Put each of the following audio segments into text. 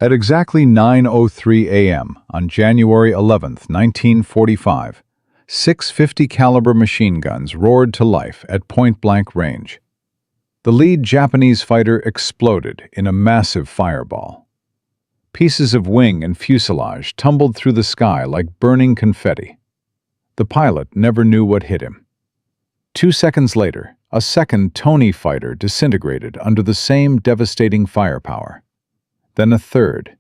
At exactly 9:03 a.m. on January 11th, 1945, six 50 caliber machine guns roared to life at point-blank range. The lead Japanese fighter exploded in a massive fireball. Pieces of wing and fuselage tumbled through the sky like burning confetti. The pilot never knew what hit him. 2 seconds later, a second Tony fighter disintegrated under the same devastating firepower. Then a third,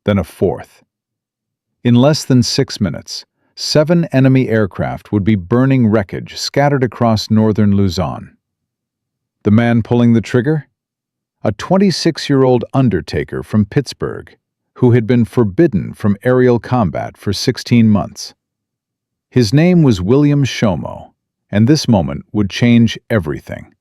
then a fourth. In less than 6 minutes, 7 enemy aircraft would be burning wreckage scattered across northern Luzon. The man pulling the trigger? A 26-year-old undertaker from Pittsburgh, who had been forbidden from aerial combat for 16 months. His name was William Shomo, and this moment would change everything.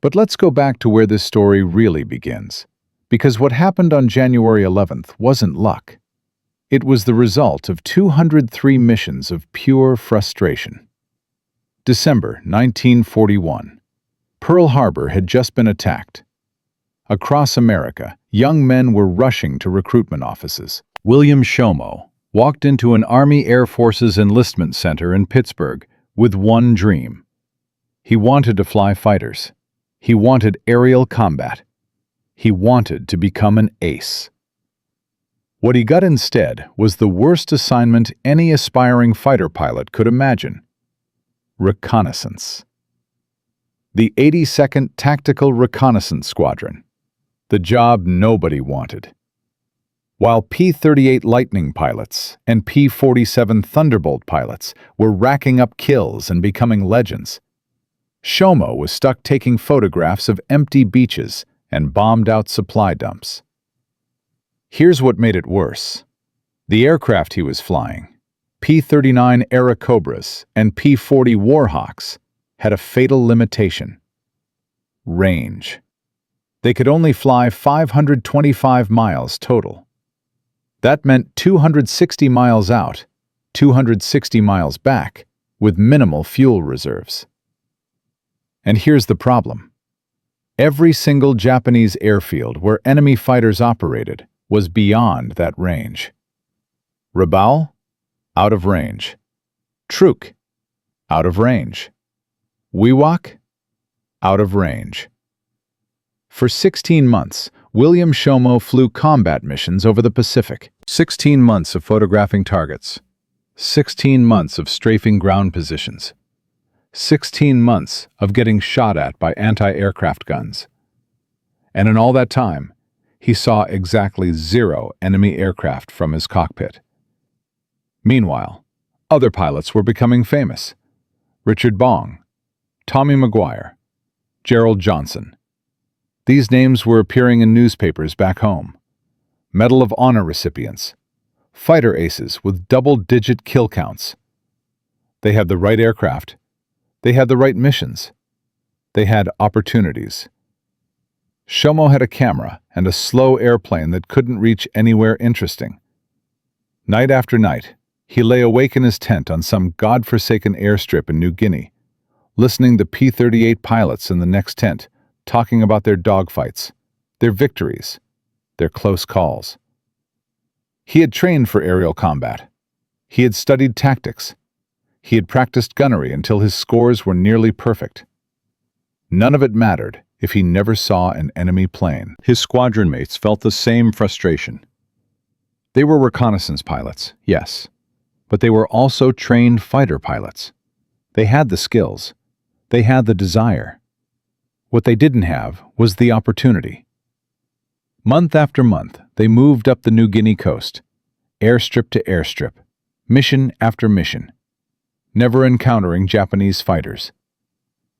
But let's go back to where this story really begins, because what happened on January 11th wasn't luck. It was the result of 203 missions of pure frustration. December 1941. Pearl Harbor had just been attacked. Across America, young men were rushing to recruitment offices. William Shomo walked into an Army Air Forces enlistment center in Pittsburgh with one dream. He wanted to fly fighters. He wanted aerial combat. He wanted to become an ace. What he got instead was the worst assignment any aspiring fighter pilot could imagine: reconnaissance. The 82nd Tactical Reconnaissance Squadron. The job nobody wanted. While P-38 Lightning pilots and P-47 Thunderbolt pilots were racking up kills and becoming legends, Shomo was stuck taking photographs of empty beaches and bombed-out supply dumps. Here's what made it worse. The aircraft he was flying, P-39 Airacobras and P-40 Warhawks, had a fatal limitation: range. They could only fly 525 miles total. That meant 260 miles out, 260 miles back, with minimal fuel reserves. And here's the problem. Every single Japanese airfield where enemy fighters operated was beyond that range. Rabaul? Out of range. Truk? Out of range. Wewak? Out of range. For 16 months, William Shomo flew combat missions over the Pacific. 16 months of photographing targets. 16 months of strafing ground positions. 16 months of getting shot at by anti-aircraft guns. And in all that time, he saw exactly 0 enemy aircraft from his cockpit. Meanwhile, other pilots were becoming famous. Richard Bong, Tommy Maguire, Gerald Johnson. These names were appearing in newspapers back home. Medal of Honor recipients, fighter aces with double-digit kill counts. They had the right aircraft. They had the right missions. They had opportunities. Shomo had a camera and a slow airplane that couldn't reach anywhere interesting. Night after night, he lay awake in his tent on some godforsaken airstrip in New Guinea, listening to P-38 pilots in the next tent talking about their dogfights, their victories, their close calls. He had trained for aerial combat. He had studied tactics. He had practiced gunnery until his scores were nearly perfect. None of it mattered if he never saw an enemy plane. His squadron mates felt the same frustration. They were reconnaissance pilots, yes, but they were also trained fighter pilots. They had the skills. They had the desire. What they didn't have was the opportunity. Month after month, they moved up the New Guinea coast, airstrip to airstrip, mission after mission, never encountering Japanese fighters.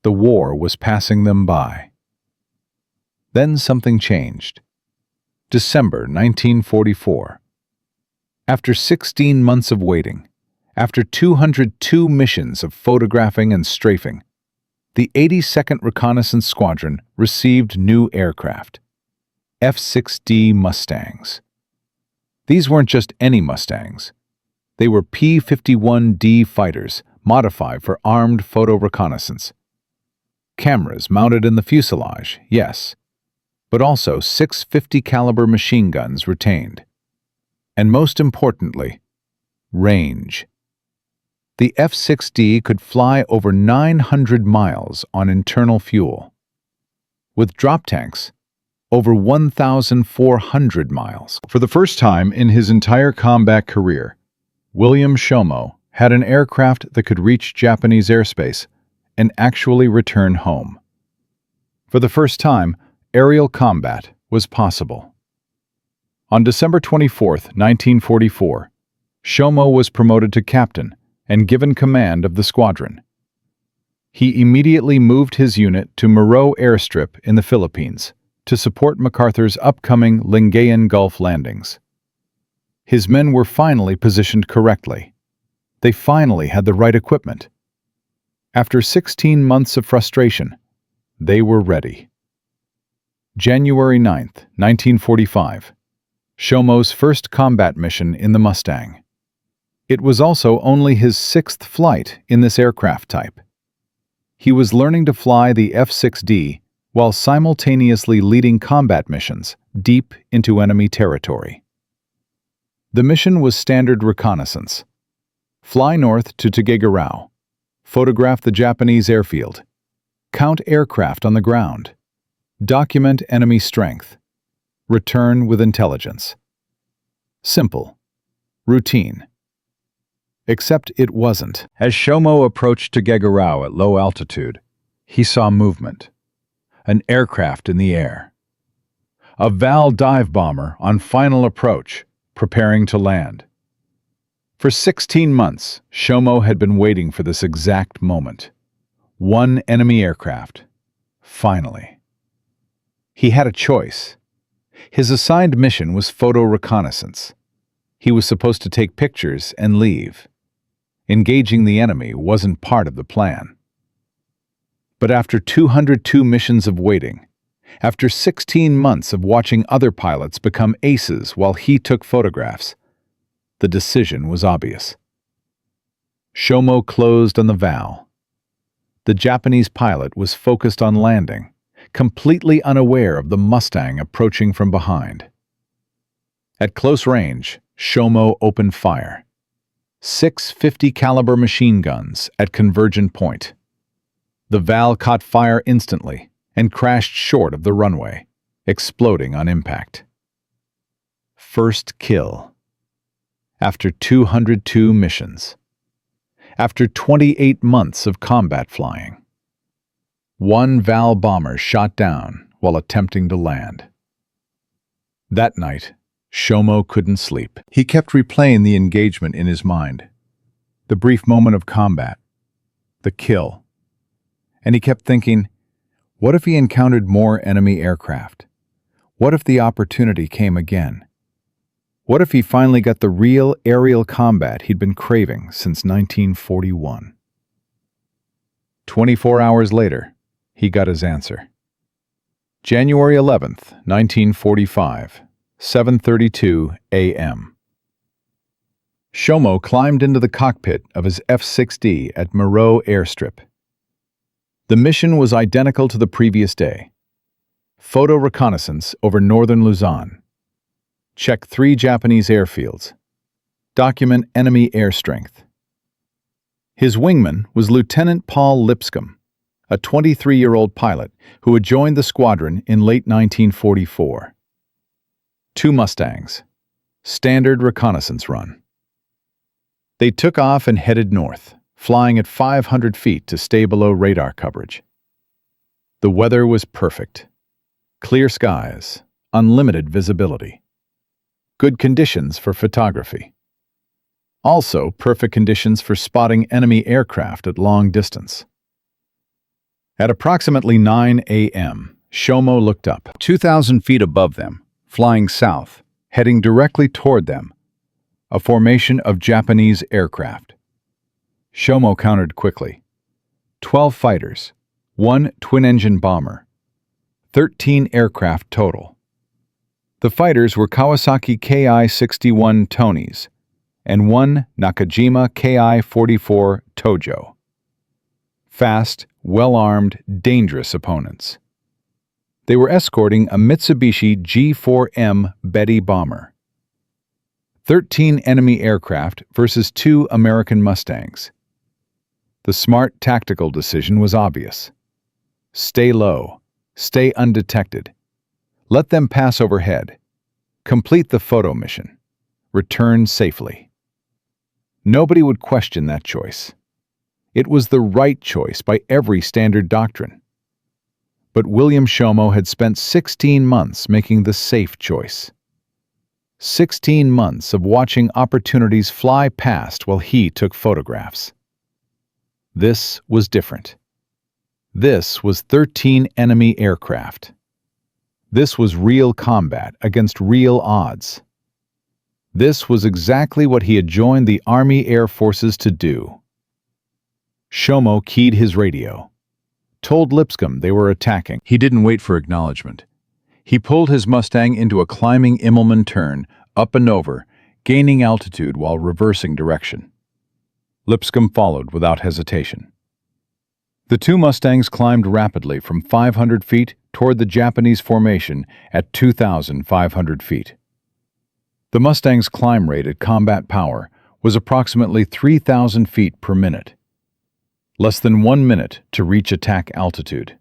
The war was passing them by. Then something changed. December 1944. After 16 months of waiting, after 202 missions of photographing and strafing, the 82nd Reconnaissance Squadron received new aircraft, F-6D Mustangs. These weren't just any Mustangs. They were P-51D fighters modified for armed photo reconnaissance. Cameras mounted in the fuselage, yes, but also 650 caliber machine guns retained. And most importantly, range. The F-6D could fly over 900 miles on internal fuel, with drop tanks over 1,400 miles. For the first time in his entire combat career, William Shomo had an aircraft that could reach Japanese airspace and actually return home. For the first time, aerial combat was possible. On December 24, 1944, Shomo was promoted to captain and given command of the squadron. He immediately moved his unit to Muro Airstrip in the Philippines to support MacArthur's upcoming Lingayen Gulf landings. His men were finally positioned correctly. They finally had the right equipment. After 16 months of frustration, they were ready. January 9, 1945, Shomo's first combat mission in the Mustang. It was also only his 6th flight in this aircraft type. He was learning to fly the F-6D while simultaneously leading combat missions deep into enemy territory. The mission was standard reconnaissance. Fly north to Tuguegarao, photograph the Japanese airfield, count aircraft on the ground, document enemy strength, return with intelligence. Simple. Routine. Except it wasn't. As Shomo approached Tuguegarao at low altitude, he saw movement. An aircraft in the air. A Val dive bomber on final approach, preparing to land. For 16 months, Shomo had been waiting for this exact moment. One enemy aircraft. Finally. He had a choice. His assigned mission was photo reconnaissance. He was supposed to take pictures and leave. Engaging the enemy wasn't part of the plan. But after 202 missions of waiting, after 16 months of watching other pilots become aces while he took photographs, the decision was obvious. Shomo closed on the Val. The Japanese pilot was focused on landing, completely unaware of the Mustang approaching from behind. At close range, Shomo opened fire. 650 caliber machine guns at convergent point. The Val caught fire instantly and crashed short of the runway, exploding on impact. First kill. After 202 missions. After 28 months of combat flying. One Val bomber shot down while attempting to land. That night, Shomo couldn't sleep. He kept replaying the engagement in his mind. The brief moment of combat. The kill. And he kept thinking, what if he encountered more enemy aircraft? What if the opportunity came again? What if he finally got the real aerial combat he'd been craving since 1941? 24 hours later, he got his answer. January 11th, 1945, 7:32 a.m. Shomo climbed into the cockpit of his F-6D at Muro Airstrip. The mission was identical to the previous day. Photo reconnaissance over northern Luzon. Check 3 Japanese airfields. Document enemy air strength. His wingman was Lieutenant Paul Lipscomb, a 23-year-old pilot who had joined the squadron in late 1944. 2 Mustangs. Standard reconnaissance run. They took off and headed north, flying at 500 feet to stay below radar coverage. The weather was perfect. Clear skies, unlimited visibility. Good conditions for photography. Also, perfect conditions for spotting enemy aircraft at long distance. At approximately 9 a.m., Shomo looked up. 2,000 feet above them, flying south, heading directly toward them, a formation of Japanese aircraft. Shomo counted quickly. 12 fighters, 1 twin-engine bomber, 13 aircraft total. The fighters were Kawasaki Ki-61 Tonis and 1 Nakajima Ki-44 Tojo. Fast, well-armed, dangerous opponents. They were escorting a Mitsubishi G4M Betty bomber. 13 enemy aircraft versus 2 American Mustangs. The smart tactical decision was obvious. Stay low, stay undetected. Let them pass overhead. Complete the photo mission. Return safely. Nobody would question that choice. It was the right choice by every standard doctrine. But William Shomo had spent 16 months making the safe choice. 16 months of watching opportunities fly past while he took photographs. This was different. This was 13 enemy aircraft. This was real combat against real odds. This was exactly what he had joined the Army Air Forces to do. Shomo keyed his radio, told Lipscomb they were attacking. He didn't wait for acknowledgement. He pulled his Mustang into a climbing Immelman turn, up and over, gaining altitude while reversing direction. Lipscomb followed without hesitation. The 2 Mustangs climbed rapidly from 500 feet toward the Japanese formation at 2,500 feet. The Mustang's climb rate at combat power was approximately 3,000 feet per minute. Less than 1 minute to reach attack altitude.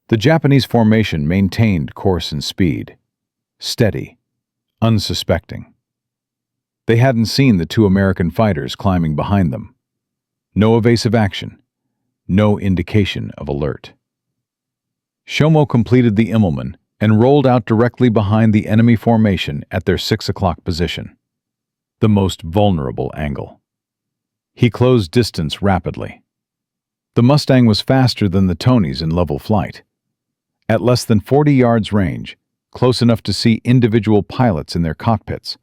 The Japanese formation maintained course and speed. Steady, unsuspecting. They hadn't seen the 2 American fighters climbing behind them. No evasive action. No indication of alert. Shomo completed the Immelman and rolled out directly behind the enemy formation at their 6 o'clock position, the most vulnerable angle. He closed distance rapidly. The Mustang was faster than the Tonys in level flight. At less than 40 yards range, close enough to see individual pilots in their cockpits,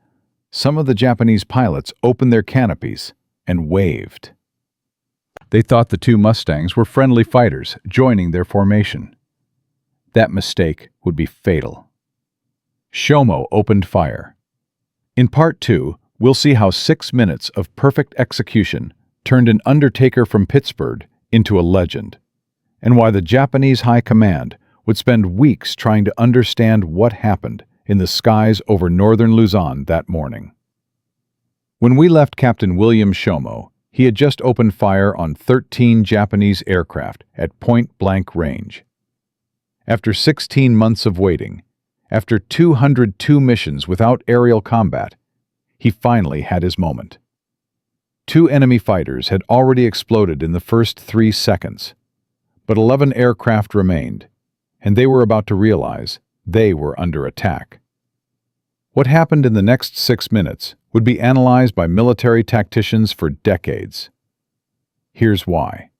some of the Japanese pilots opened their canopies and waved. They thought the 2 Mustangs were friendly fighters joining their formation. That mistake would be fatal. Shomo opened fire. In Part 2, we'll see how 6 minutes of perfect execution turned an undertaker from Pittsburgh into a legend, and why the Japanese High Command would spend weeks trying to understand what happened in the skies over northern Luzon that morning. When we left Captain William Shomo, he had just opened fire on 13 Japanese aircraft at point-blank range. After 16 months of waiting, after 202 missions without aerial combat, he finally had his moment. 2 enemy fighters had already exploded in the first 3 seconds, but 11 aircraft remained, and they were about to realize they were under attack. What happened in the next 6 minutes would be analyzed by military tacticians for decades. Here's why.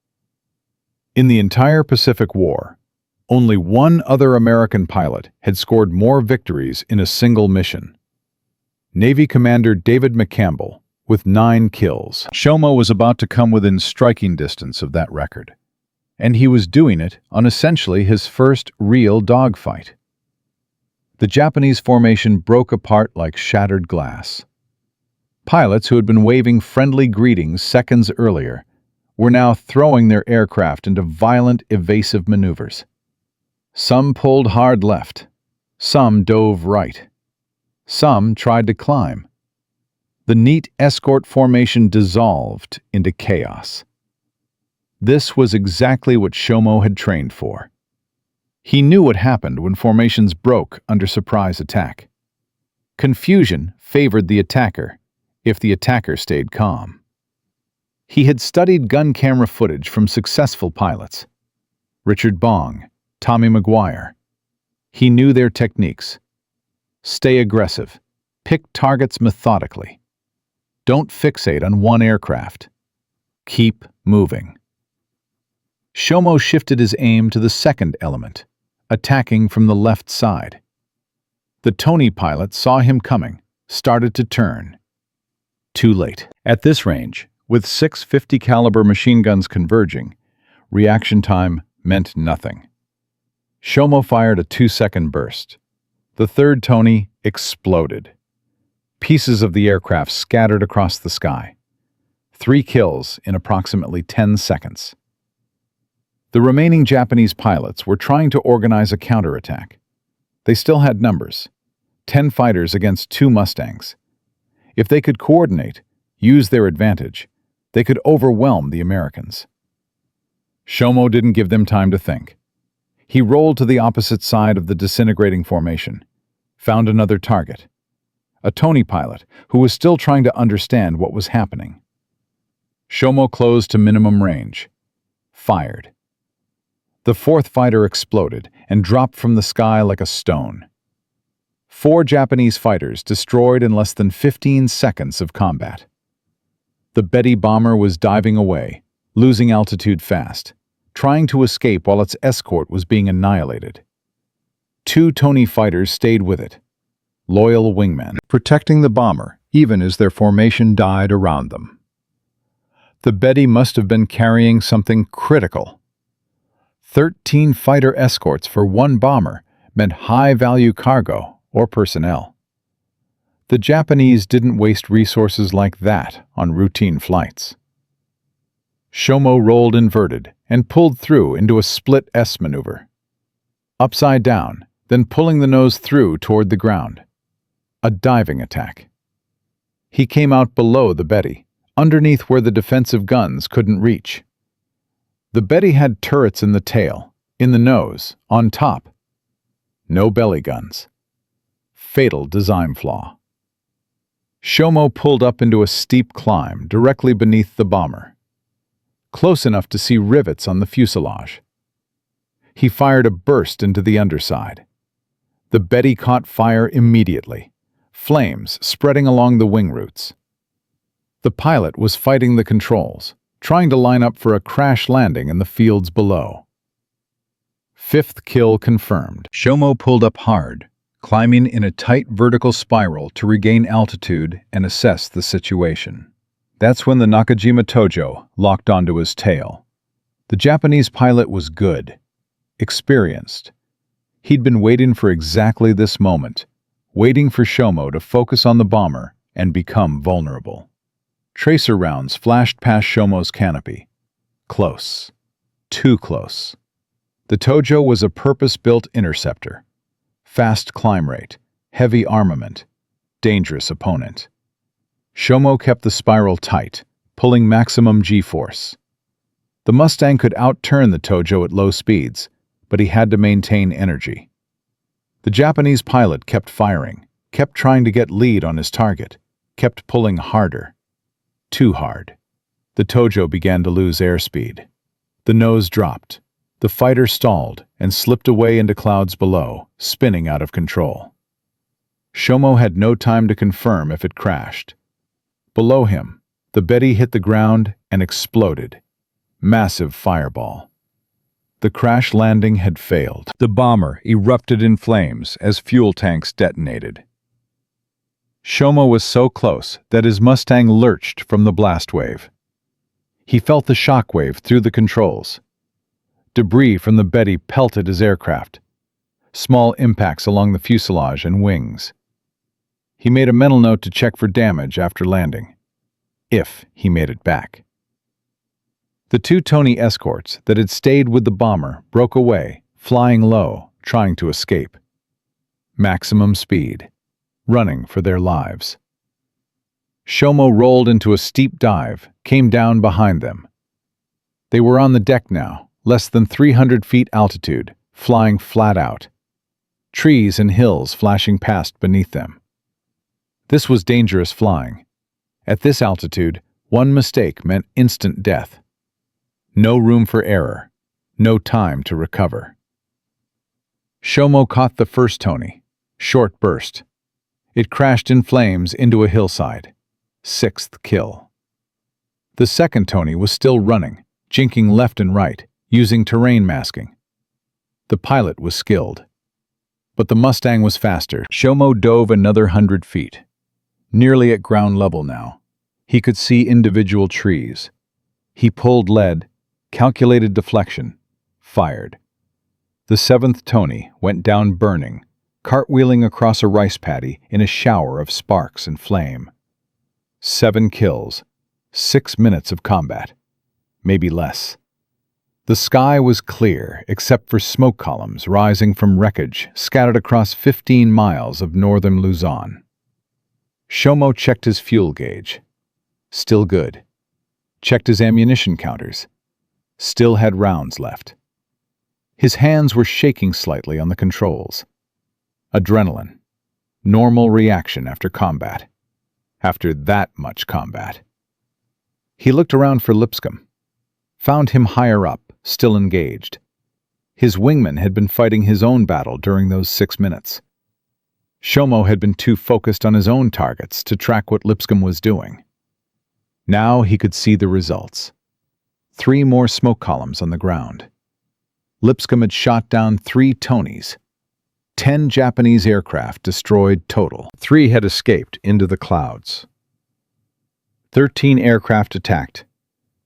In the entire Pacific War, only 1 other American pilot had scored more victories in a single mission. Navy Commander David McCampbell, with 9 kills. Shomo was about to come within striking distance of that record, and he was doing it on essentially his first real dogfight. The Japanese formation broke apart like shattered glass. Pilots who had been waving friendly greetings seconds earlier were now throwing their aircraft into violent, evasive maneuvers. Some pulled hard left, some dove right, some tried to climb. The neat escort formation dissolved into chaos. This was exactly what Shomo had trained for. He knew what happened when formations broke under surprise attack. Confusion favored the attacker if the attacker stayed calm. He had studied gun camera footage from successful pilots. Richard Bong, Tommy McGuire. He knew their techniques. Stay aggressive. Pick targets methodically. Don't fixate on one aircraft. Keep moving. Shomo shifted his aim to the second element, attacking from the left side. The Tony pilot saw him coming, started to turn. Too late. At this range, with 6 .50 caliber machine guns converging, reaction time meant nothing. Shomo fired a 2-second burst. The third Tony exploded. Pieces of the aircraft scattered across the sky. 3 kills in approximately 10 seconds. The remaining Japanese pilots were trying to organize a counterattack. They still had numbers, 10 fighters against 2 Mustangs. If they could coordinate, use their advantage, they could overwhelm the Americans. Shomo didn't give them time to think. He rolled to the opposite side of the disintegrating formation, found another target, a Tony pilot who was still trying to understand what was happening. Shomo closed to minimum range, fired. The 4th fighter exploded and dropped from the sky like a stone. 4 Japanese fighters destroyed in less than 15 seconds of combat. The Betty bomber was diving away, losing altitude fast, trying to escape while its escort was being annihilated. 2 Tony fighters stayed with it, loyal wingmen, protecting the bomber even as their formation died around them. The Betty must have been carrying something critical. 13 fighter escorts for 1 bomber meant high-value cargo or personnel. The Japanese didn't waste resources like that on routine flights. Shomo rolled inverted and pulled through into a split S maneuver. Upside down, then pulling the nose through toward the ground. A diving attack. He came out below the Betty, underneath where the defensive guns couldn't reach. The Betty had turrets in the tail, in the nose, on top. No belly guns. Fatal design flaw. Shomo pulled up into a steep climb directly beneath the bomber, close enough to see rivets on the fuselage. He fired a burst into the underside. The Betty caught fire immediately, flames spreading along the wing roots. The pilot was fighting the controls, trying to line up for a crash landing in the fields below. 5th kill confirmed. Shomo pulled up hard, climbing in a tight vertical spiral to regain altitude and assess the situation. That's when the Nakajima Tojo locked onto his tail. The Japanese pilot was good, experienced. He'd been waiting for exactly this moment, waiting for Shomo to focus on the bomber and become vulnerable. Tracer rounds flashed past Shomo's canopy. Close. Too close. The Tojo was a purpose-built interceptor. Fast climb rate, heavy armament, dangerous opponent. Shomo kept the spiral tight, pulling maximum G-force. The Mustang could outturn the Tojo at low speeds, but he had to maintain energy. The Japanese pilot kept firing, kept trying to get lead on his target, kept pulling harder. Too hard. The Tojo began to lose airspeed. The nose dropped. The fighter stalled and slipped away into clouds below, spinning out of control. Shomo had no time to confirm if it crashed. Below him, the Betty hit the ground and exploded. Massive fireball. The crash landing had failed. The bomber erupted in flames as fuel tanks detonated. Shomo was so close that his Mustang lurched from the blast wave. He felt the shock wave through the controls. Debris from the Betty pelted his aircraft. Small impacts along the fuselage and wings. He made a mental note to check for damage after landing, if he made it back. The 2 Tony escorts that had stayed with the bomber broke away, flying low, trying to escape. Maximum speed, running for their lives. Shomo rolled into a steep dive, came down behind them. They were on the deck now, less than 300 feet altitude, flying flat out. Trees and hills flashing past beneath them. This was dangerous flying. At this altitude, one mistake meant instant death. No room for error, no time to recover. Shomo caught the first Tony, short burst. It crashed in flames into a hillside. 6th kill. The second Tony was still running, jinking left and right, using terrain masking. The pilot was skilled. But the Mustang was faster. Shomo dove another 100 feet. Nearly at ground level now. He could see individual trees. He pulled lead, calculated deflection, fired. The 7th Tony went down burning, cartwheeling across a rice paddy in a shower of sparks and flame. 7 kills, 6 minutes of combat, maybe less. The sky was clear, except for smoke columns rising from wreckage scattered across 15 miles of northern Luzon. Shomo checked his fuel gauge. Still good. Checked his ammunition counters. Still had rounds left. His hands were shaking slightly on the controls. Adrenaline. Normal reaction after combat. After that much combat. He looked around for Lipscomb. Found him higher up, still engaged. His wingman had been fighting his own battle during those 6 minutes. Shomo had been too focused on his own targets to track what Lipscomb was doing. Now he could see the results. 3 more smoke columns on the ground. Lipscomb had shot down 3 Tonys. 10 Japanese aircraft destroyed total. 3 had escaped into the clouds. 13 aircraft attacked.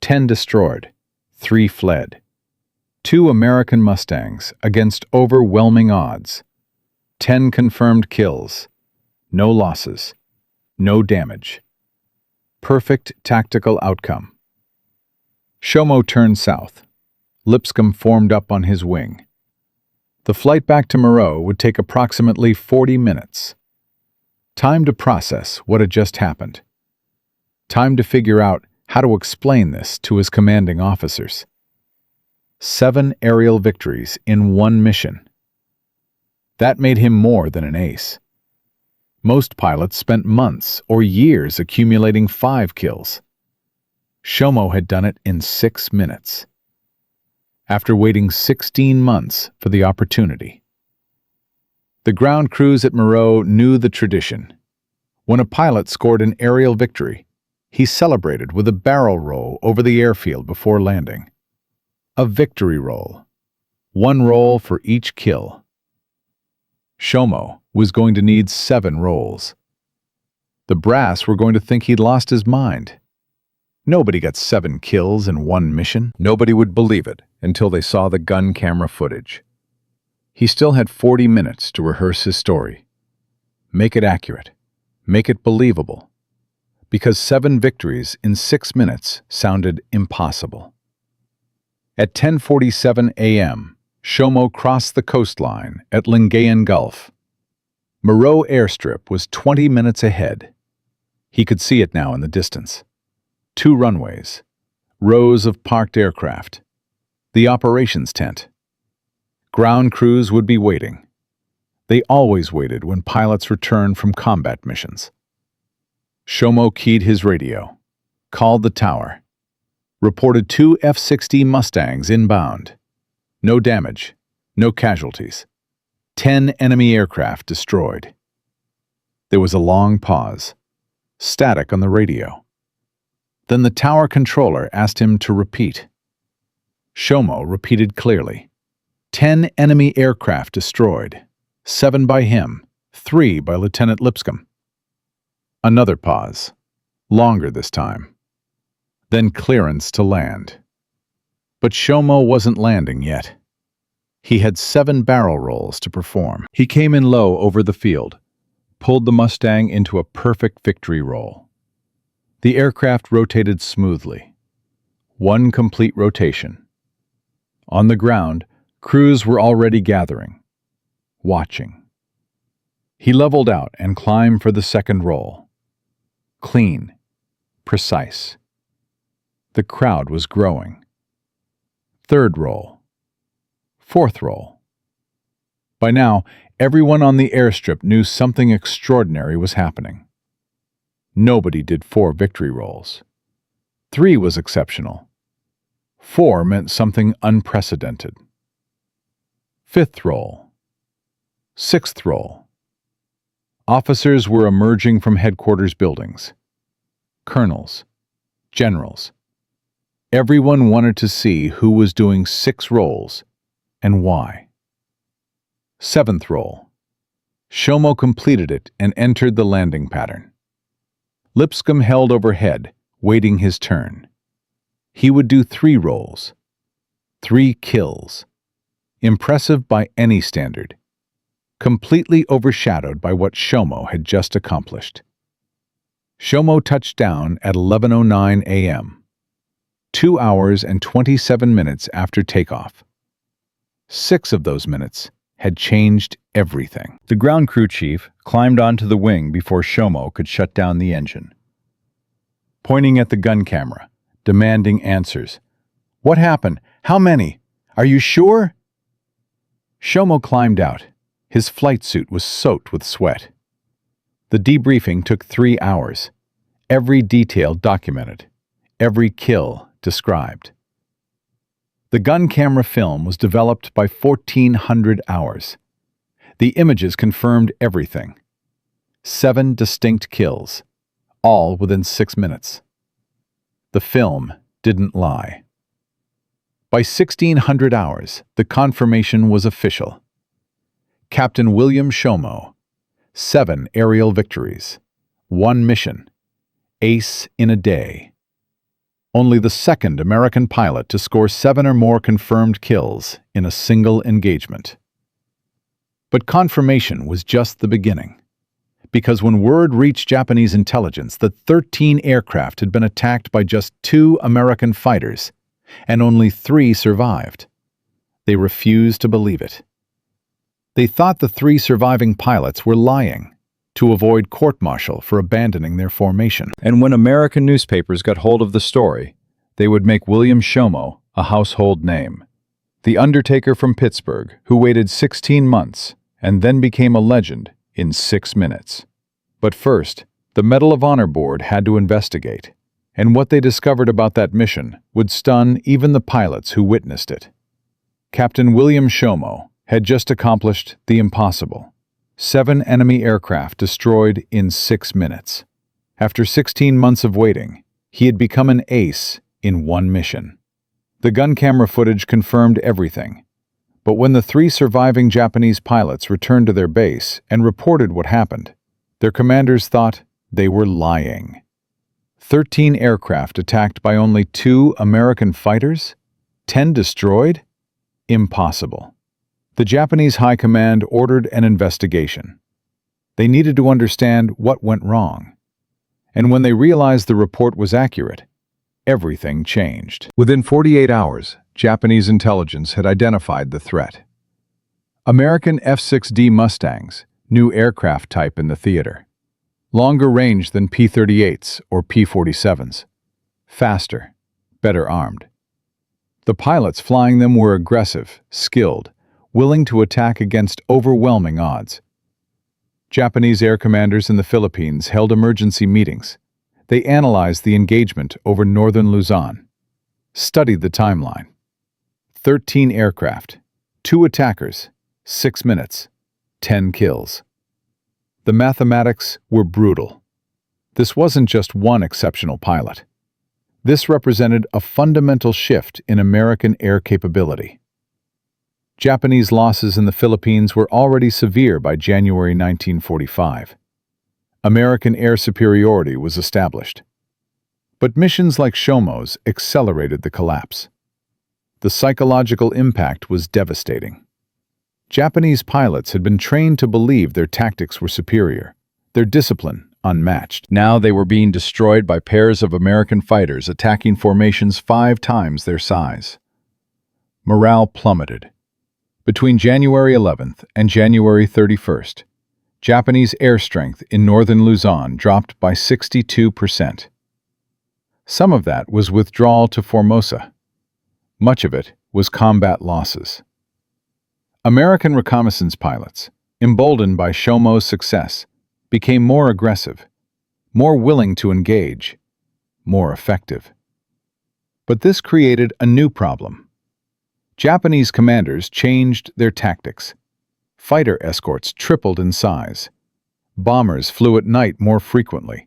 10 destroyed. 3 fled. 2 American Mustangs against overwhelming odds. 10 confirmed kills. No losses. No damage. Perfect tactical outcome. Shomo turned south. Lipscomb formed up on his wing. The flight back to Moreau would take approximately 40 minutes. Time to process what had just happened. Time to figure out how to explain this to his commanding officers. 7 aerial victories in 1 mission. That made him more than an ace. Most pilots spent months or years accumulating 5 kills. Shomo had done it in 6 minutes. After waiting 16 months for the opportunity. The ground crews at Moreau knew the tradition. When a pilot scored an aerial victory, he celebrated with a barrel roll over the airfield before landing. A victory roll. 1 roll for each kill. Shomo was going to need 7 rolls. The brass were going to think he'd lost his mind. Nobody got 7 kills in 1 mission. Nobody would believe it until they saw the gun camera footage. He still had 40 minutes to rehearse his story. Make it accurate. Make it believable. Because 7 victories in 6 minutes sounded impossible. At 10:47 a.m., Shomo crossed the coastline at Lingayen Gulf. Moreau airstrip was 20 minutes ahead. He could see it now in the distance. 2 runways, rows of parked aircraft, the operations tent. Ground crews would be waiting. They always waited when pilots returned from combat missions. Shomo keyed his radio, called the tower, reported 2 F-60 Mustangs inbound. No damage, no casualties. 10 enemy aircraft destroyed. There was a long pause, static on the radio. Then the tower controller asked him to repeat. Shomo repeated clearly. 10 enemy aircraft destroyed, 7 by him, 3 by Lieutenant Lipscomb. Another pause, longer this time. Then clearance to land. But Shomo wasn't landing yet. He had 7 barrel rolls to perform. He came in low over the field, pulled the Mustang into a perfect victory roll. The aircraft rotated smoothly. 1 complete rotation. On the ground, crews were already gathering, watching. He leveled out and climbed for the second roll. Clean, precise. The crowd was growing. 3rd roll. 4th roll. By now, everyone on the airstrip knew something extraordinary was happening. Nobody did 4 victory rolls. 3 was exceptional. 4 meant something unprecedented. 5th roll. 6th roll. Officers were emerging from headquarters buildings. Colonels, generals. Everyone wanted to see who was doing 6 rolls and why. 7th roll. Shomo completed it and entered the landing pattern. Lipscomb held overhead, waiting his turn. He would do 3 rolls. 3 kills. Impressive by any standard. Completely overshadowed by what Shomo had just accomplished. Shomo touched down at 11:09 a.m. 2 hours and 27 minutes after takeoff. 6 of those minutes had changed everything. The ground crew chief climbed onto the wing before Shomo could shut down the engine. Pointing at the gun camera, demanding answers. "What happened? How many? Are you sure?" Shomo climbed out. His flight suit was soaked with sweat. The debriefing took 3 hours. Every detail documented. Every kill described. The gun camera film was developed by 1,400 hours. The images confirmed everything. 7 distinct kills, all within 6 minutes. The film didn't lie. By 1,600 hours, the confirmation was official. Captain William Shomo, 7 aerial victories, 1 mission, ace in a day. Only the second American pilot to score 7 or more confirmed kills in a single engagement. But confirmation was just the beginning, because when word reached Japanese intelligence that 13 aircraft had been attacked by just 2 American fighters, and only 3 survived, they refused to believe it. They thought the 3 surviving pilots were lying to avoid court-martial for abandoning their formation. And when American newspapers got hold of the story, they would make William Shomo a household name. The undertaker from Pittsburgh, who waited 16 months and then became a legend in 6 minutes. But first, the Medal of Honor Board had to investigate, and what they discovered about that mission would stun even the pilots who witnessed it. Captain William Shomo had just accomplished the impossible. 7 enemy aircraft destroyed in 6 minutes. After 16 months of waiting, he had become an ace in 1 mission. The gun camera footage confirmed everything. But when the 3 surviving Japanese pilots returned to their base and reported what happened, their commanders thought they were lying. 13 aircraft attacked by only 2 American fighters? 10 destroyed? Impossible. The Japanese High Command ordered an investigation. They needed to understand what went wrong. And when they realized the report was accurate, everything changed. Within 48 hours, Japanese intelligence had identified the threat. American F-6D Mustangs, new aircraft type in the theater. Longer range than P-38s or P-47s. Faster, better armed. The pilots flying them were aggressive, skilled, willing to attack against overwhelming odds. Japanese air commanders in the Philippines held emergency meetings. They analyzed the engagement over northern Luzon, studied the timeline. 13 aircraft, 2 attackers, 6 minutes, 10 kills. The mathematics were brutal. This wasn't just one exceptional pilot. This represented a fundamental shift in American air capability. Japanese losses in the Philippines were already severe by January 1945. American air superiority was established. But missions like Shomo's accelerated the collapse. The psychological impact was devastating. Japanese pilots had been trained to believe their tactics were superior, their discipline unmatched. Now they were being destroyed by pairs of American fighters attacking formations 5 times their size. Morale plummeted. Between January 11th and January 31st, Japanese air strength in northern Luzon dropped by 62%. Some of that was withdrawal to Formosa. Much of it was combat losses. American reconnaissance pilots, emboldened by Shomo's success, became more aggressive, more willing to engage, more effective. But this created a new problem. Japanese commanders changed their tactics. Fighter escorts tripled in size. Bombers flew at night more frequently.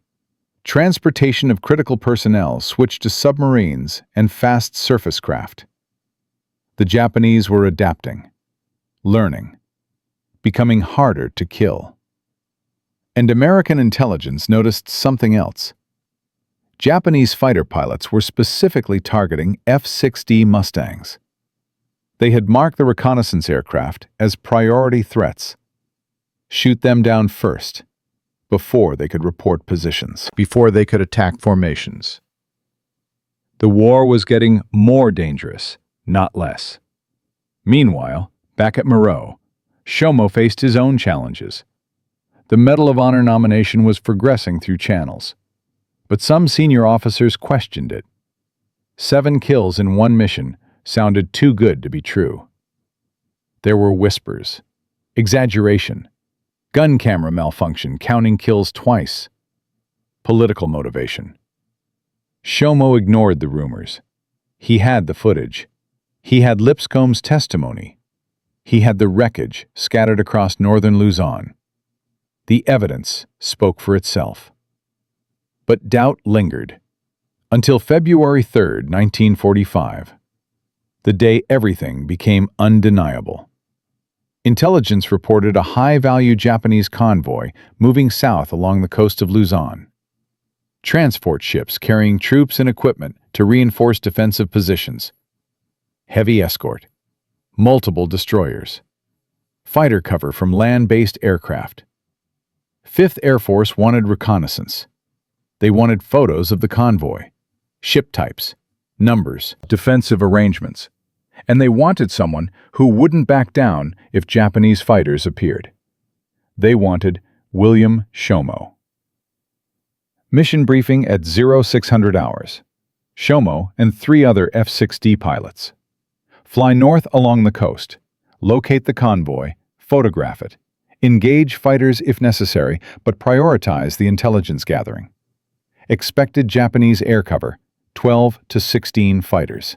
Transportation of critical personnel switched to submarines and fast surface craft. The Japanese were adapting, learning, becoming harder to kill. And American intelligence noticed something else. Japanese fighter pilots were specifically targeting F-6D Mustangs. They had marked the reconnaissance aircraft as priority threats. Shoot them down first, before they could report positions, before they could attack formations. The war was getting more dangerous, not less. Meanwhile, back at Moreau, Shomo faced his own challenges. The Medal of Honor nomination was progressing through channels, but some senior officers questioned it. 7 kills in one mission sounded too good to be true. There were whispers, exaggeration, gun camera malfunction counting kills twice, political motivation. Shomo ignored the rumors. He had the footage. He had Lipscomb's testimony. He had the wreckage scattered across northern Luzon. The evidence spoke for itself. But doubt lingered until February 3, 1945, the day everything became undeniable. Intelligence reported a high-value Japanese convoy moving south along the coast of Luzon. Transport ships carrying troops and equipment to reinforce defensive positions. Heavy escort. Multiple destroyers. Fighter cover from land-based aircraft. 5th Air Force wanted reconnaissance. They wanted photos of the convoy, ship types, numbers, defensive arrangements, and they wanted someone who wouldn't back down if Japanese fighters appeared. They wanted William Shomo. Mission briefing at 0600 hours. Shomo and 3 other F-6D pilots. Fly north along the coast, locate the convoy, photograph it, engage fighters if necessary, but prioritize the intelligence gathering. Expected Japanese air cover, 12 to 16 fighters.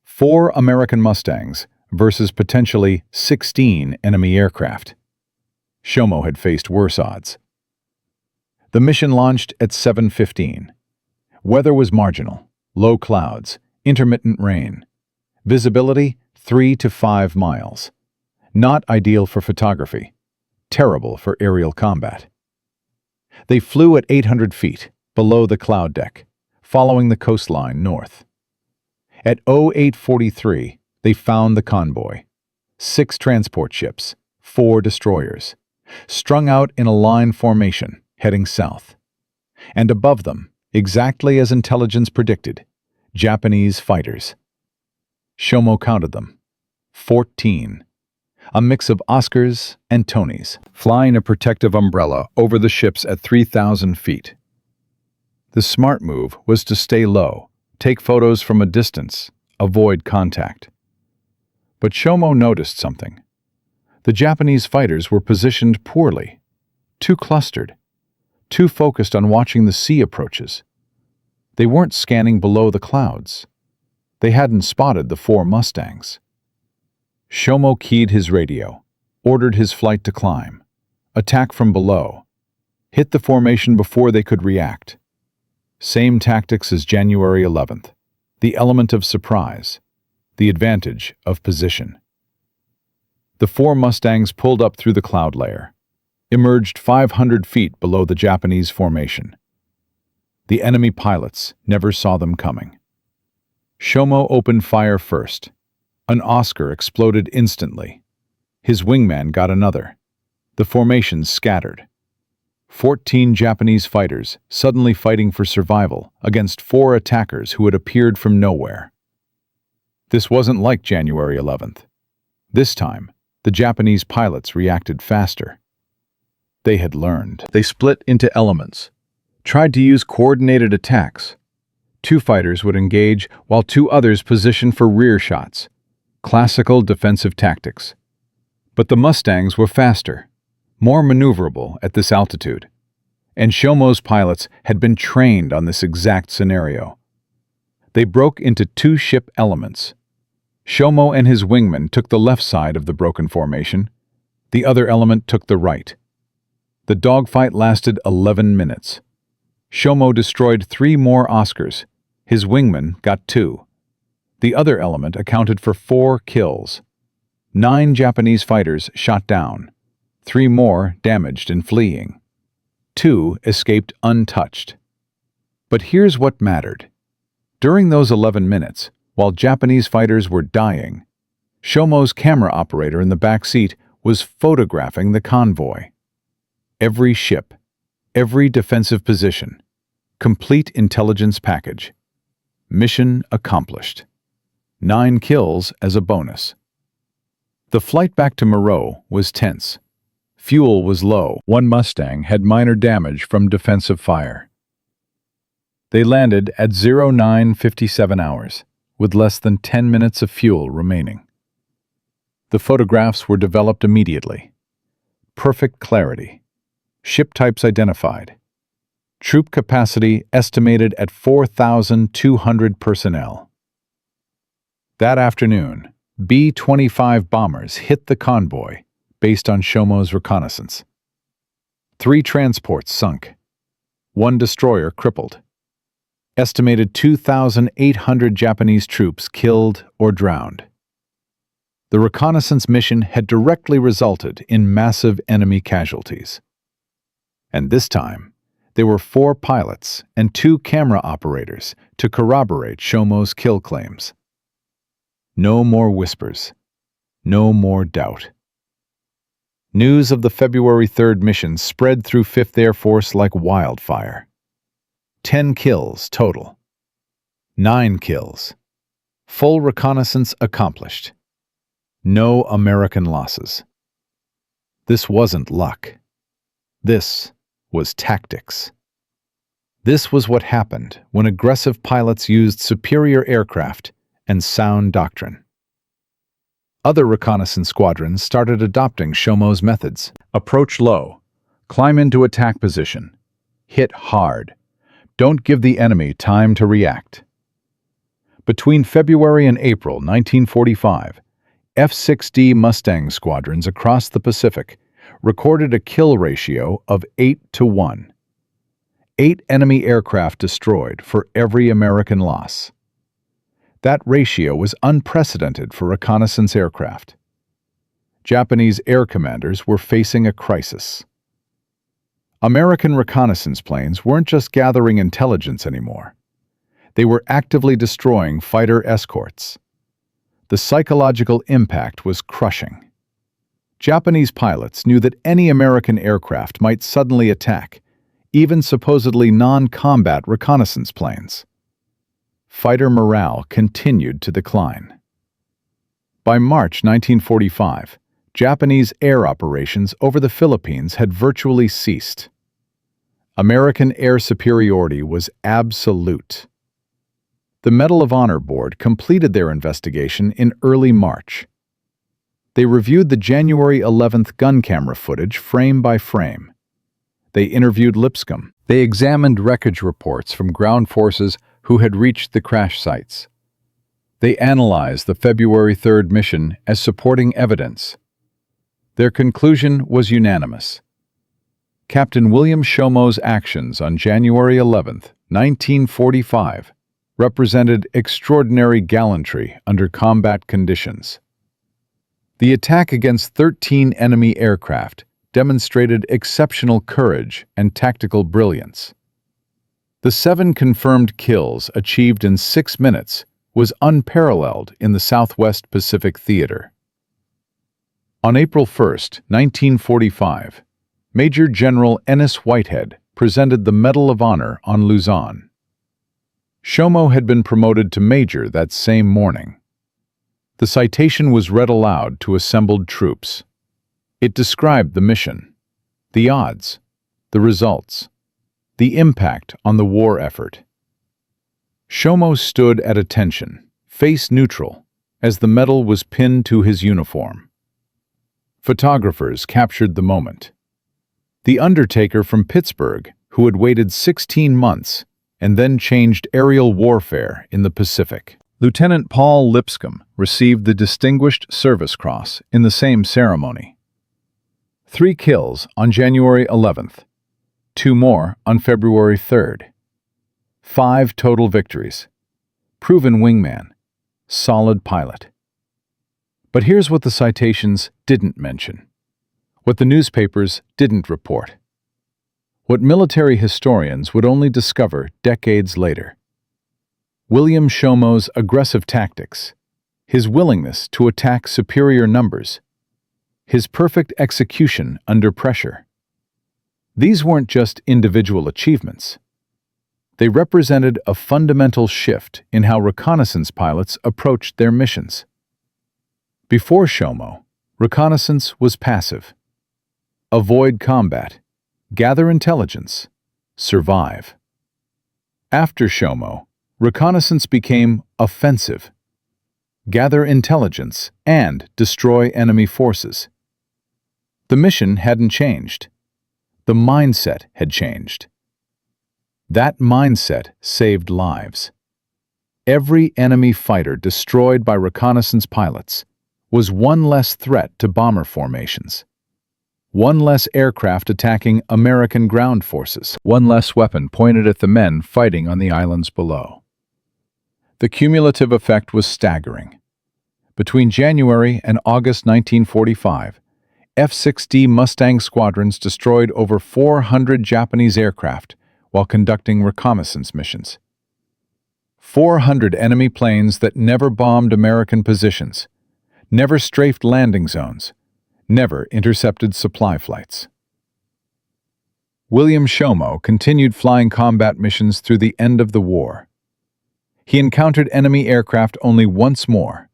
4 American Mustangs versus potentially 16 enemy aircraft. Shomo had faced worse odds. The mission launched at 7:15. Weather was marginal, low clouds, intermittent rain. Visibility 3 to 5 miles. Not ideal for photography, terrible for aerial combat. They flew at 800 feet, below the cloud deck, following the coastline north. At 0843, they found the convoy. 6 transport ships, 4 destroyers, strung out in a line formation, heading south. And above them, exactly as intelligence predicted, Japanese fighters. Shomo counted them. 14. A mix of Oscars and Tonys, flying a protective umbrella over the ships at 3,000 feet. The smart move was to stay low, take photos from a distance, avoid contact. But Shomo noticed something. The Japanese fighters were positioned poorly, too clustered, too focused on watching the sea approaches. They weren't scanning below the clouds. They hadn't spotted the 4 Mustangs. Shomo keyed his radio, ordered his flight to climb, attack from below, hit the formation before they could react. Same tactics as January 11th, the element of surprise, the advantage of position. The 4 Mustangs pulled up through the cloud layer, emerged 500 feet below the Japanese formation. The enemy pilots never saw them coming. Shomo opened fire first. An Oscar exploded instantly. His wingman got another. The formation scattered. 14 Japanese fighters suddenly fighting for survival against 4 attackers who had appeared from nowhere. This wasn't like January 11th. This time, the Japanese pilots reacted faster. They had learned. They split into elements, tried to use coordinated attacks. 2 fighters would engage while 2 others positioned for rear shots. Classical defensive tactics. But the Mustangs were faster, more maneuverable at this altitude, and Shomo's pilots had been trained on this exact scenario. They broke into 2 ship elements. Shomo and his wingman took the left side of the broken formation. The other element took the right. The dogfight lasted 11 minutes. Shomo destroyed 3 more Oscars. His wingman got 2. The other element accounted for 4 kills. 9 Japanese fighters shot down. 3 more damaged and fleeing. 2 escaped untouched. But here's what mattered. During those 11 minutes, while Japanese fighters were dying, Shomo's camera operator in the back seat was photographing the convoy. Every ship, every defensive position, complete intelligence package. Mission accomplished. 9 kills as a bonus. The flight back to Moreau was tense. Fuel was low. One Mustang had minor damage from defensive fire. They landed at 09:57 hours, with less than 10 minutes of fuel remaining. The photographs were developed immediately. Perfect clarity. Ship types identified. Troop capacity estimated at 4,200 personnel. That afternoon, B-25 bombers hit the convoy based on Shomo's reconnaissance. 3 transports sunk. 1 destroyer crippled. Estimated 2,800 Japanese troops killed or drowned. The reconnaissance mission had directly resulted in massive enemy casualties. And this time, there were 4 pilots and 2 camera operators to corroborate Shomo's kill claims. No more whispers. No more doubt. News of the February 3rd mission spread through 5th Air Force like wildfire. 10 kills total. 9 kills. Full reconnaissance accomplished. No American losses. This wasn't luck. This was tactics. This was what happened when aggressive pilots used superior aircraft and sound doctrine. Other reconnaissance squadrons started adopting Shomo's methods. Approach low. Climb into attack position. Hit hard. Don't give the enemy time to react. Between February and April 1945, F-6D Mustang squadrons across the Pacific recorded a kill ratio of 8-to-1. 8 enemy aircraft destroyed for every American loss. That ratio was unprecedented for reconnaissance aircraft. Japanese air commanders were facing a crisis. American reconnaissance planes weren't just gathering intelligence anymore. They were actively destroying fighter escorts. The psychological impact was crushing. Japanese pilots knew that any American aircraft might suddenly attack, even supposedly non-combat reconnaissance planes. Fighter morale continued to decline. By March 1945, Japanese air operations over the Philippines had virtually ceased. American air superiority was absolute. The Medal of Honor Board completed their investigation in early March. They reviewed the January 11th gun camera footage frame by frame. They interviewed Lipscomb. They examined wreckage reports from ground forces who had reached the crash sites. They analyzed the February 3rd mission as supporting evidence. Their conclusion was unanimous. Captain William Shomo's actions on January 11th, 1945, represented extraordinary gallantry under combat conditions. The attack against 13 enemy aircraft demonstrated exceptional courage and tactical brilliance. The 7 confirmed kills achieved in 6 minutes was unparalleled in the Southwest Pacific Theater. On April 1, 1945, Major General Ennis Whitehead presented the Medal of Honor on Luzon. Shomo had been promoted to major that same morning. The citation was read aloud to assembled troops. It described the mission, the odds, the results, the impact on the war effort. Shomo stood at attention, face neutral, as the medal was pinned to his uniform. Photographers captured the moment. The undertaker from Pittsburgh, who had waited 16 months and then changed aerial warfare in the Pacific. Lieutenant Paul Lipscomb received the Distinguished Service Cross in the same ceremony. 3 kills on January 11th, 2 more on February 3rd. 5 total victories. Proven wingman. Solid pilot. But here's what the citations didn't mention. What the newspapers didn't report. What military historians would only discover decades later. William Shomo's aggressive tactics, his willingness to attack superior numbers, his perfect execution under pressure. These weren't just individual achievements. They represented a fundamental shift in how reconnaissance pilots approached their missions. Before Shomo, reconnaissance was passive. Avoid combat, gather intelligence, survive. After Shomo, reconnaissance became offensive. Gather intelligence and destroy enemy forces. The mission hadn't changed. The mindset had changed. That mindset saved lives. Every enemy fighter destroyed by reconnaissance pilots was one less threat to bomber formations. One less aircraft attacking American ground forces. One less weapon pointed at the men fighting on the islands below. The cumulative effect was staggering. Between January and August 1945, F-6D Mustang squadrons destroyed over 400 Japanese aircraft while conducting reconnaissance missions. 400 enemy planes that never bombed American positions, never strafed landing zones, never intercepted supply flights. William Shomo continued flying combat missions through the end of the war. He encountered enemy aircraft only once more.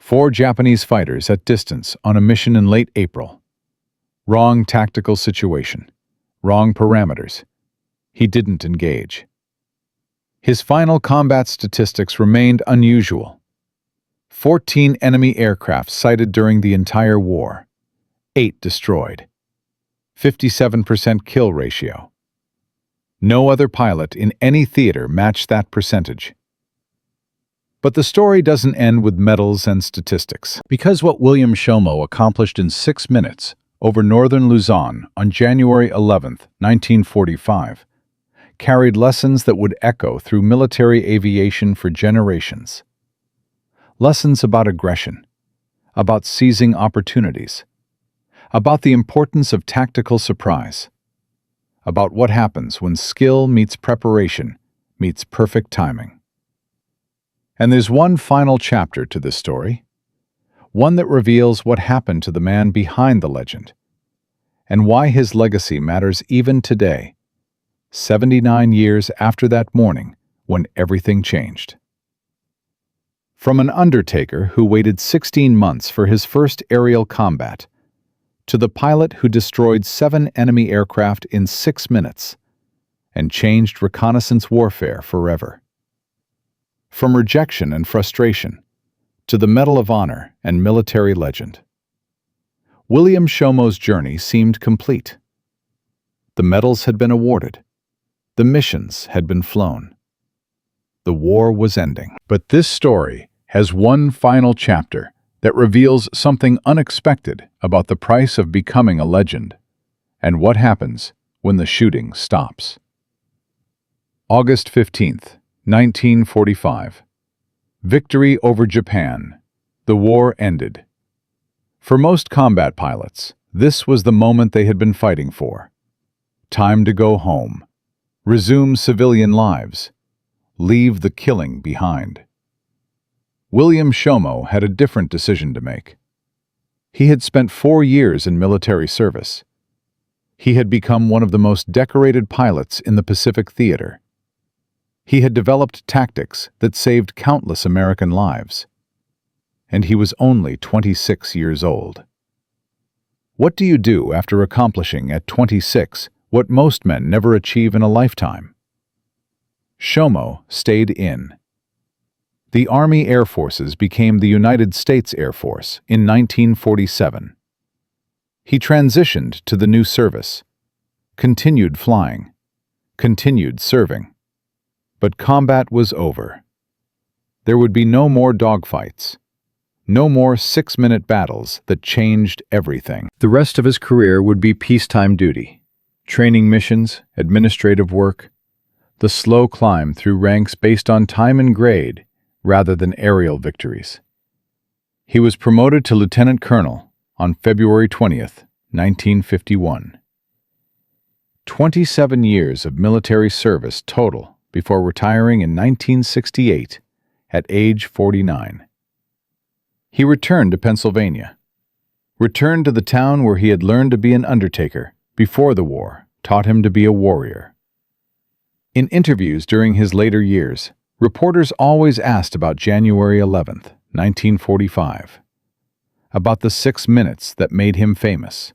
4 Japanese fighters at distance on a mission in late April. Wrong tactical situation. Wrong parameters. He didn't engage. His final combat statistics remained unusual. 14 enemy aircraft sighted during the entire war. 8 destroyed. 57% kill ratio. No other pilot in any theater matched that percentage. But the story doesn't end with medals and statistics. Because what William Shomo accomplished in 6 minutes over northern Luzon on January 11, 1945, carried lessons that would echo through military aviation for generations. Lessons about aggression, about seizing opportunities, about the importance of tactical surprise, about what happens when skill meets preparation meets perfect timing. And there's one final chapter to this story, one that reveals what happened to the man behind the legend, and why his legacy matters even today, 79 years after that morning when everything changed. From an undertaker who waited 16 months for his first aerial combat, to the pilot who destroyed 7 enemy aircraft in 6 minutes and changed reconnaissance warfare forever. From rejection and frustration to the Medal of Honor and military legend. William Shomo's journey seemed complete. The medals had been awarded. The missions had been flown. The war was ending. But this story has one final chapter that reveals something unexpected about the price of becoming a legend and what happens when the shooting stops. August 15th, 1945. Victory over Japan. The war ended. For most combat pilots, this was the moment they had been fighting for. Time to go home. Resume civilian lives. Leave the killing behind. William Shomo had a different decision to make. He had spent 4 years in military service. He had become one of the most decorated pilots in the Pacific Theater. He had developed tactics that saved countless American lives. And he was only 26 years old. What do you do after accomplishing at 26 what most men never achieve in a lifetime? Shomo stayed in. The Army Air Forces became the United States Air Force in 1947. He transitioned to the new service, continued flying, continued serving. But combat was over. There would be no more dogfights, no more 6-minute battles that changed everything. The rest of his career would be peacetime duty, training missions, administrative work, the slow climb through ranks based on time and grade rather than aerial victories. He was promoted to lieutenant colonel on February 20th, 1951. 27 years of military service total before retiring in 1968 at age 49. He returned to Pennsylvania, returned to the town where he had learned to be an undertaker before the war taught him to be a warrior. In interviews during his later years, reporters always asked about January 11th, 1945, about the 6 minutes that made him famous,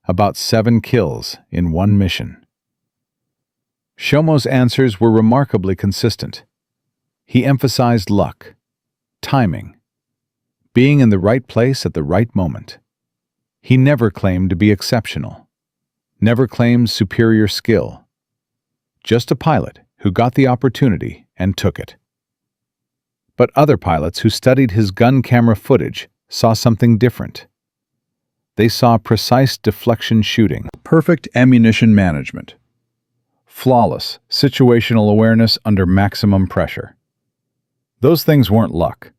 about 7 kills in one mission. Shomo's answers were remarkably consistent. He emphasized luck, timing, being in the right place at the right moment. He never claimed to be exceptional, never claimed superior skill. Just a pilot who got the opportunity and took it. But other pilots who studied his gun camera footage saw something different. They saw precise deflection shooting, perfect ammunition management, flawless situational awareness under maximum pressure. Those things weren't luck.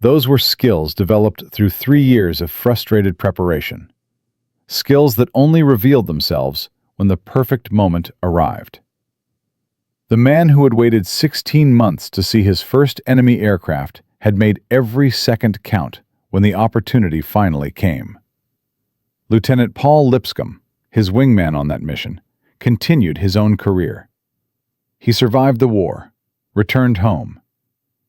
Those were skills developed through 3 years of frustrated preparation. Skills that only revealed themselves when the perfect moment arrived. The man who had waited 16 months to see his first enemy aircraft had made every second count when the opportunity finally came. Lieutenant Paul Lipscomb, his wingman on that mission, continued his own career. He survived the war, returned home.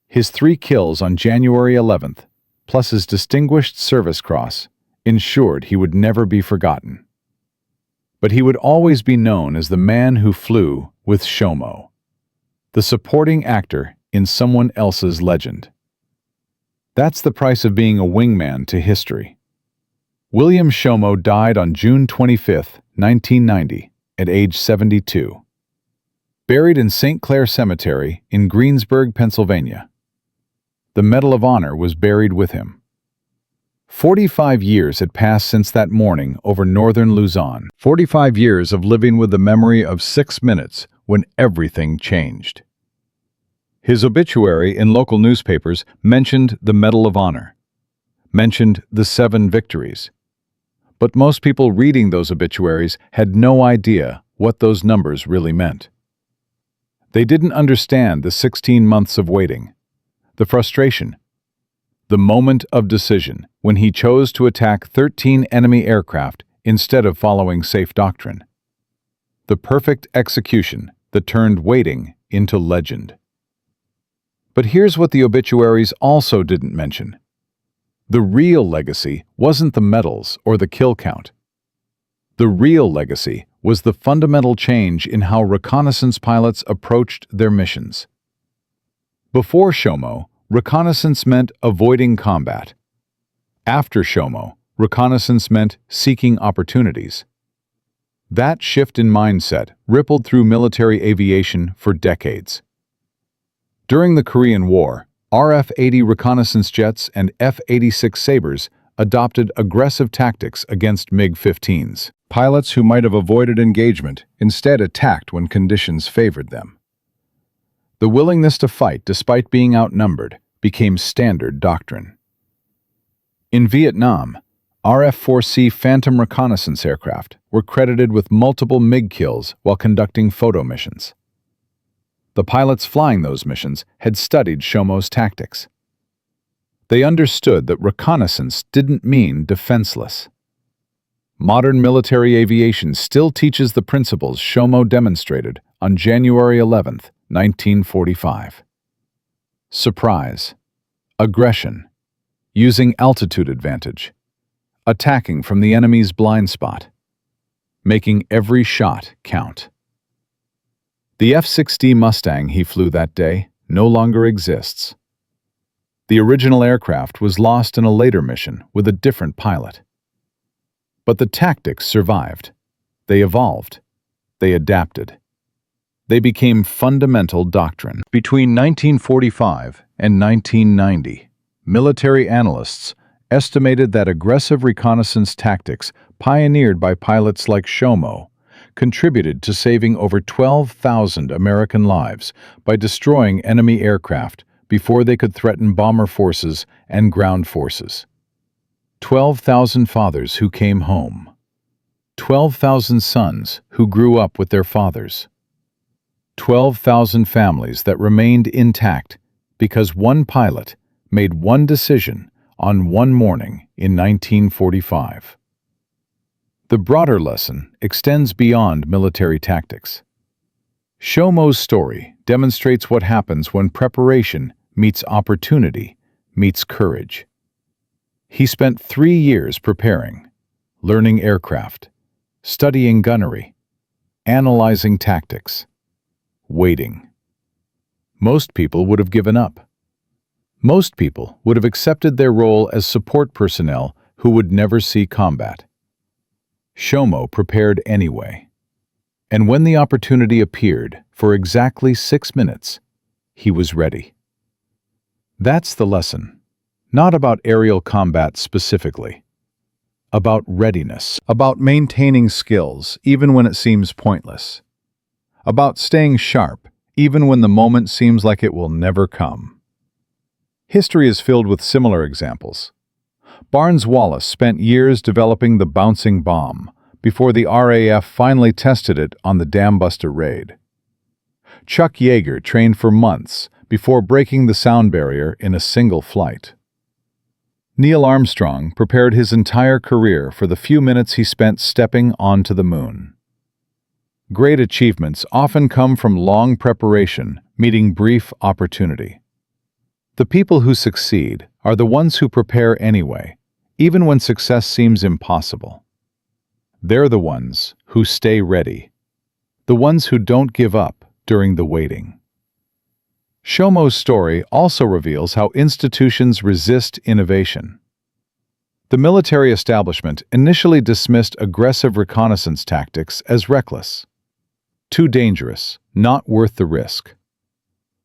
His 3 kills on January 11th, plus his Distinguished Service Cross, ensured he would never be forgotten. But he would always be known as the man who flew with Shomo, the supporting actor in someone else's legend. That's the price of being a wingman to history. William Shomo died on June 25, 1990, at age 72. Buried in St. Clair Cemetery in Greensburg, Pennsylvania. The Medal of Honor was buried with him. 45 years had passed since that morning over northern Luzon. 45 years of living with the memory of 6 minutes when everything changed. His obituary in local newspapers mentioned the Medal of Honor, mentioned the 7 victories. But most people reading those obituaries had no idea what those numbers really meant. They didn't understand the 16 months of waiting, the frustration, the moment of decision when he chose to attack 13 enemy aircraft instead of following safe doctrine. The perfect execution that turned waiting into legend. But here's what the obituaries also didn't mention. The real legacy wasn't the medals or the kill count. The real legacy was the fundamental change in how reconnaissance pilots approached their missions. Before Shomo, reconnaissance meant avoiding combat. After Shomo, reconnaissance meant seeking opportunities. That shift in mindset rippled through military aviation for decades. During the Korean War, RF-80 reconnaissance jets and F-86 Sabres adopted aggressive tactics against MiG-15s. Pilots who might have avoided engagement instead attacked when conditions favored them. The willingness to fight despite being outnumbered became standard doctrine. In Vietnam, RF-4C Phantom reconnaissance aircraft were credited with multiple MiG kills while conducting photo missions. The pilots flying those missions had studied Shomo's tactics. They understood that reconnaissance didn't mean defenseless. Modern military aviation still teaches the principles Shomo demonstrated on January 11, 1945. Surprise, aggression, using altitude advantage, attacking from the enemy's blind spot, making every shot count. The F-6D Mustang he flew that day no longer exists. The original aircraft was lost in a later mission with a different pilot. But the tactics survived. They evolved. They adapted. They became fundamental doctrine. Between 1945 and 1990, military analysts estimated that aggressive reconnaissance tactics pioneered by pilots like Shomo contributed to saving over 12,000 American lives by destroying enemy aircraft before they could threaten bomber forces and ground forces. 12,000 fathers who came home. 12,000 sons who grew up with their fathers. 12,000 families that remained intact because one pilot made one decision on one morning in 1945. The broader lesson extends beyond military tactics. Shomo's story demonstrates what happens when preparation meets opportunity, meets courage. He spent 3 years preparing, learning aircraft, studying gunnery, analyzing tactics, waiting. Most people would have given up. Most people would have accepted their role as support personnel who would never see combat. Shomo prepared anyway. And when the opportunity appeared, for exactly 6 minutes, he was ready. That's the lesson. Not about aerial combat specifically. About readiness. About maintaining skills, even when it seems pointless. About staying sharp, even when the moment seems like it will never come. History is filled with similar examples. Barnes-Wallis spent years developing the bouncing bomb before the RAF finally tested it on the Dambuster raid. Chuck Yeager trained for months before breaking the sound barrier in a single flight. Neil Armstrong prepared his entire career for the few minutes he spent stepping onto the moon. Great achievements often come from long preparation meeting brief opportunity. The people who succeed are the ones who prepare anyway, even when success seems impossible. They're the ones who stay ready, the ones who don't give up during the waiting. Shomo's story also reveals how institutions resist innovation. The military establishment initially dismissed aggressive reconnaissance tactics as reckless. Too dangerous, not worth the risk.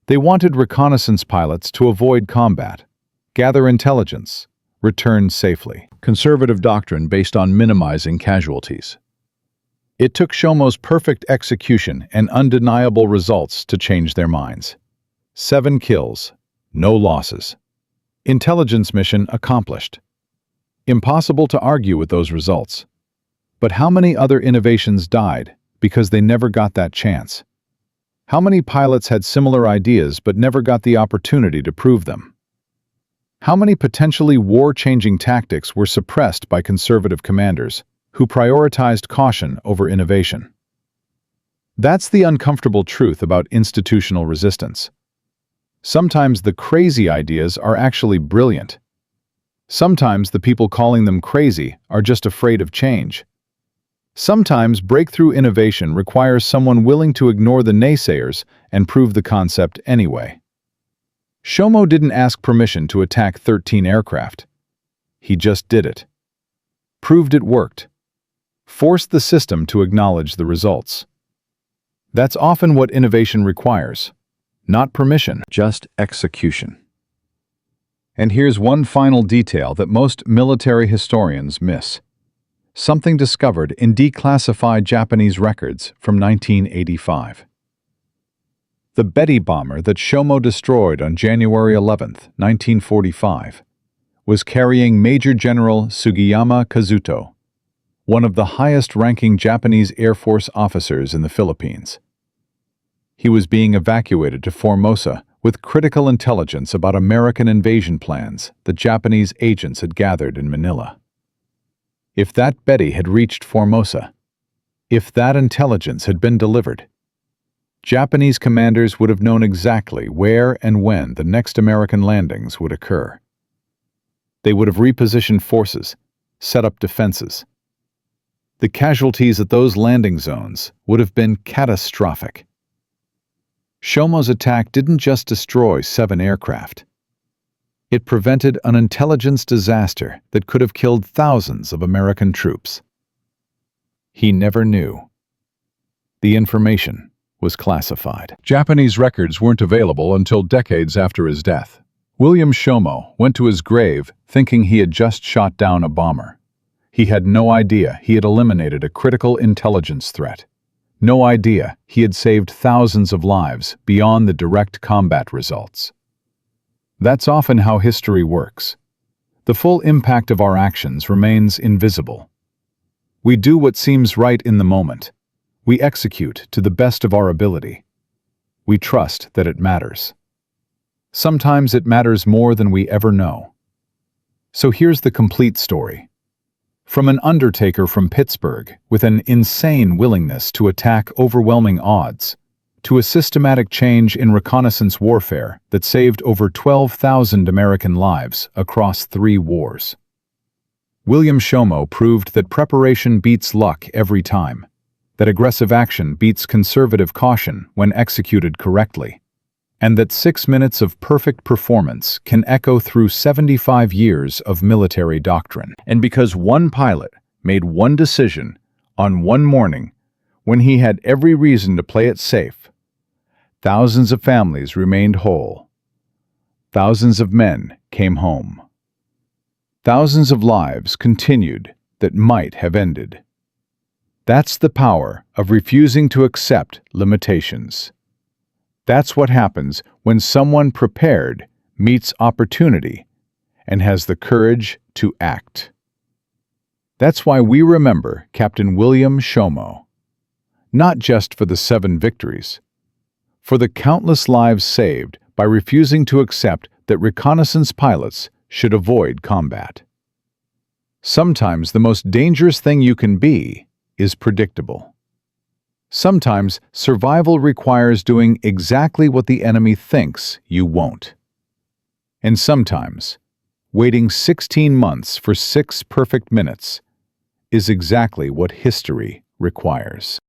They wanted reconnaissance pilots to avoid combat, gather intelligence, return safely. Conservative doctrine based on minimizing casualties. It took Shomo's perfect execution and undeniable results to change their minds. 7 kills, no losses. Intelligence mission accomplished. Impossible to argue with those results. But how many other innovations died because they never got that chance? How many pilots had similar ideas but never got the opportunity to prove them? How many potentially war-changing tactics were suppressed by conservative commanders who prioritized caution over innovation? That's the uncomfortable truth about institutional resistance. Sometimes the crazy ideas are actually brilliant. Sometimes the people calling them crazy are just afraid of change. Sometimes breakthrough innovation requires someone willing to ignore the naysayers and prove the concept anyway. Shomo didn't ask permission to attack 13 aircraft. He just did it. Proved it worked. Forced the system to acknowledge the results. That's often what innovation requires. Not permission, just execution. And here's one final detail that most military historians miss. Something discovered in declassified Japanese records from 1985. The Betty bomber that Shomo destroyed on January 11, 1945, was carrying Major General Sugiyama Kazuto, one of the highest-ranking Japanese Air Force officers in the Philippines. He was being evacuated to Formosa with critical intelligence about American invasion plans that Japanese agents had gathered in Manila. If that Betty had reached Formosa, if that intelligence had been delivered, Japanese commanders would have known exactly where and when the next American landings would occur. They would have repositioned forces, set up defenses. The casualties at those landing zones would have been catastrophic. Shomo's attack didn't just destroy 7 aircraft. It prevented an intelligence disaster that could have killed thousands of American troops. He never knew. The information was classified. Japanese records weren't available until decades after his death. William Shomo went to his grave thinking he had just shot down a bomber. He had no idea he had eliminated a critical intelligence threat. No idea he had saved thousands of lives beyond the direct combat results. That's often how history works. The full impact of our actions remains invisible. We do what seems right in the moment. We execute to the best of our ability. We trust that it matters. Sometimes it matters more than we ever know. So here's the complete story. From an undertaker from Pittsburgh with an insane willingness to attack overwhelming odds, to a systematic change in reconnaissance warfare that saved over 12,000 American lives across 3 wars. William Shomo proved that preparation beats luck every time, that aggressive action beats conservative caution when executed correctly, and that 6 minutes of perfect performance can echo through 75 years of military doctrine. And because one pilot made one decision on one morning when he had every reason to play it safe, thousands of families remained whole. Thousands of men came home. Thousands of lives continued that might have ended. That's the power of refusing to accept limitations. That's what happens when someone prepared meets opportunity and has the courage to act. That's why we remember Captain William Shomo, not just for the 7 victories, for the countless lives saved by refusing to accept that reconnaissance pilots should avoid combat. Sometimes the most dangerous thing you can be is predictable. Sometimes survival requires doing exactly what the enemy thinks you won't. And sometimes waiting 16 months for 6 perfect minutes is exactly what history requires.